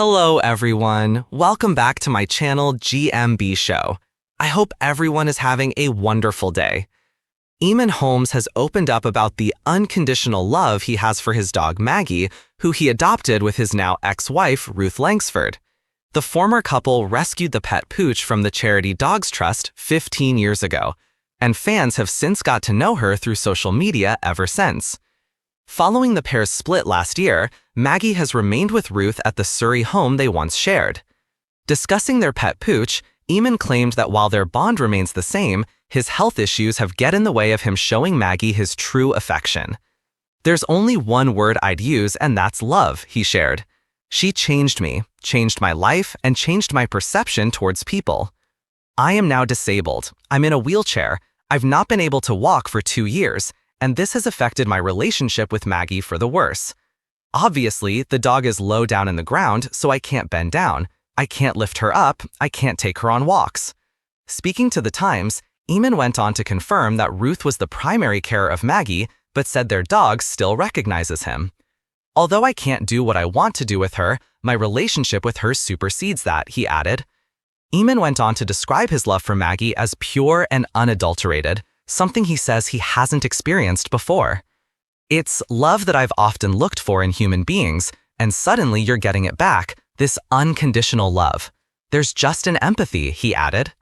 Hello everyone, welcome back to my channel GMB SHOW. I hope everyone is having a wonderful day. Eamonn Holmes has opened up about the unconditional love he has for his dog Maggie, who he adopted with his now ex-wife Ruth Langsford. The former couple rescued the pet pooch from the charity Dogs Trust 15 years ago, and fans have since got to know her through social media ever since. Following the pair's split last year, Maggie has remained with Ruth at the Surrey home they once shared. Discussing their pet pooch, Eamonn claimed that while their bond remains the same, his health issues have get in the way of him showing Maggie his true affection. "There's only one word I'd use, and that's love," he shared. "She changed me, changed my life, and changed my perception towards people. I am now disabled. I'm in a wheelchair. I've not been able to walk for 2 years, and this has affected my relationship with Maggie for the worse. Obviously, the dog is low down in the ground, so I can't bend down. I can't lift her up. I can't take her on walks." Speaking to The Times, Eamonn went on to confirm that Ruth was the primary carer of Maggie, but said their dog still recognizes him. "Although I can't do what I want to do with her, my relationship with her supersedes that," he added. Eamonn went on to describe his love for Maggie as pure and unadulterated, something he says he hasn't experienced before. "It's love that I've often looked for in human beings, and suddenly you're getting it back, this unconditional love. There's just an empathy," he added.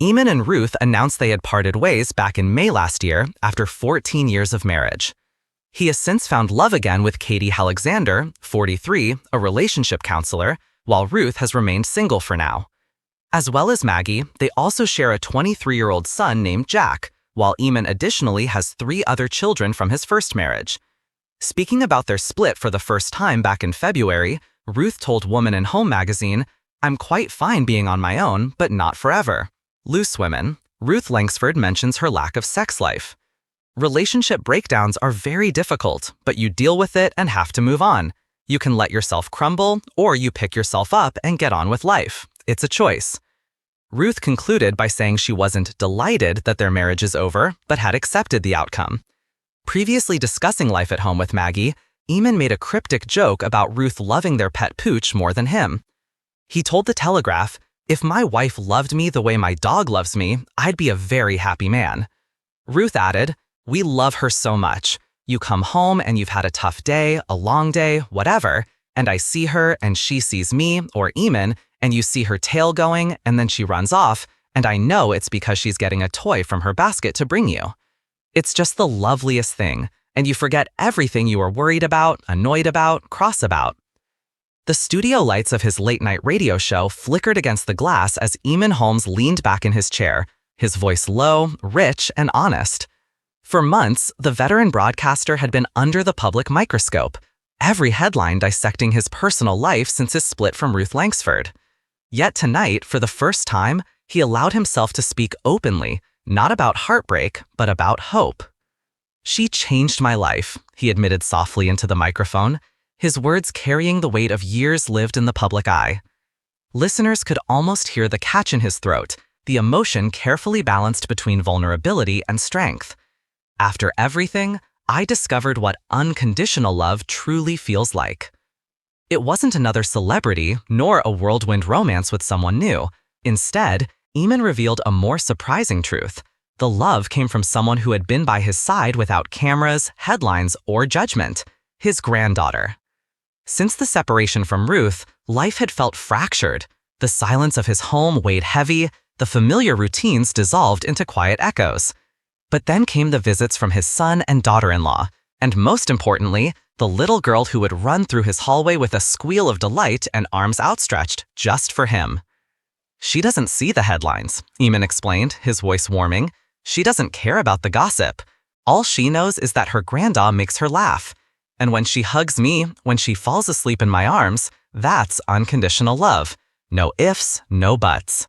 Eamonn and Ruth announced they had parted ways back in May last year after 14 years of marriage. He has since found love again with Katie Alexander, 43, a relationship counselor, while Ruth has remained single for now. As well as Maggie, they also share a 23-year-old son named Jack, while Eamonn additionally has 3 other children from his first marriage. Speaking about their split for the first time back in February, Ruth told Woman and Home magazine, "I'm quite fine being on my own, but not forever." Loose women, Ruth Langsford mentions her lack of sex life. "Relationship breakdowns are very difficult, but you deal with it and have to move on. You can let yourself crumble, or you pick yourself up and get on with life. It's a choice." Ruth concluded by saying she wasn't delighted that their marriage is over, but had accepted the outcome. Previously discussing life at home with Maggie, Eamonn made a cryptic joke about Ruth loving their pet pooch more than him. He told The Telegraph, "If my wife loved me the way my dog loves me, I'd be a very happy man." Ruth added, "We love her so much. You come home and you've had a tough day, a long day, whatever, and I see her and she sees me, or Eamonn, and you see her tail going, and then she runs off, and I know it's because she's getting a toy from her basket to bring you. It's just the loveliest thing, and you forget everything you were worried about, annoyed about, cross about." The studio lights of his late-night radio show flickered against the glass as Eamonn Holmes leaned back in his chair, his voice low, rich, and honest. For months, the veteran broadcaster had been under the public microscope, every headline dissecting his personal life since his split from Ruth Langsford. Yet tonight, for the first time, he allowed himself to speak openly, not about heartbreak, but about hope. "She changed my life," he admitted softly into the microphone, his words carrying the weight of years lived in the public eye. Listeners could almost hear the catch in his throat, the emotion carefully balanced between vulnerability and strength. "After everything, I discovered what unconditional love truly feels like." It wasn't another celebrity, nor a whirlwind romance with someone new. Instead, Eamonn revealed a more surprising truth. The love came from someone who had been by his side without cameras, headlines, or judgment, his granddaughter. Since the separation from Ruth, life had felt fractured. The silence of his home weighed heavy, the familiar routines dissolved into quiet echoes. But then came the visits from his son and daughter-in-law, and most importantly, the little girl who would run through his hallway with a squeal of delight and arms outstretched just for him. "She doesn't see the headlines," Eamonn explained, his voice warming. "She doesn't care about the gossip. All she knows is that her grandma makes her laugh. And when she hugs me, when she falls asleep in my arms, that's unconditional love. No ifs, no buts."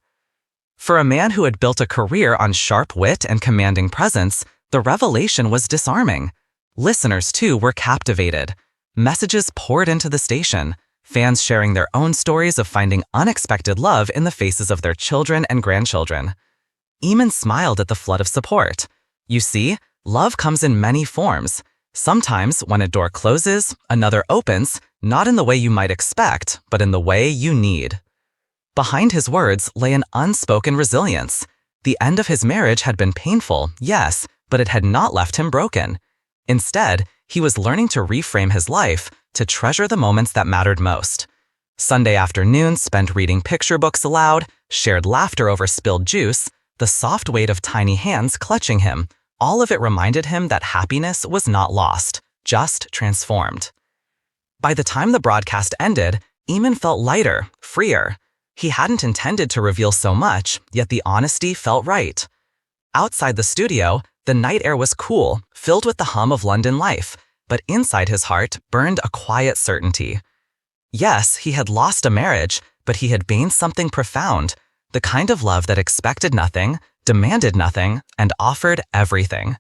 For a man who had built a career on sharp wit and commanding presence, the revelation was disarming. Listeners, too, were captivated. Messages poured into the station, fans sharing their own stories of finding unexpected love in the faces of their children and grandchildren. Eamonn smiled at the flood of support. "You see, love comes in many forms. Sometimes, when a door closes, another opens, not in the way you might expect, but in the way you need. Behind his words lay an unspoken resilience. The end of his marriage had been painful, yes, but it had not left him broken. Instead, he was learning to reframe his life, to treasure the moments that mattered most. Sunday afternoons spent reading picture books aloud, shared laughter over spilled juice, the soft weight of tiny hands clutching him. All of it reminded him that happiness was not lost, just transformed. By the time the broadcast ended, Eamonn felt lighter, freer. He hadn't intended to reveal so much, yet the honesty felt right. Outside the studio, the night air was cool, filled with the hum of London life, but inside his heart burned a quiet certainty. Yes, he had lost a marriage, but he had gained something profound, the kind of love that expected nothing, demanded nothing, and offered everything.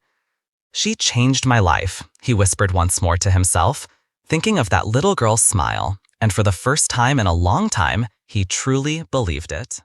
"She changed my life," he whispered once more to himself, thinking of that little girl's smile, and for the first time in a long time, he truly believed it.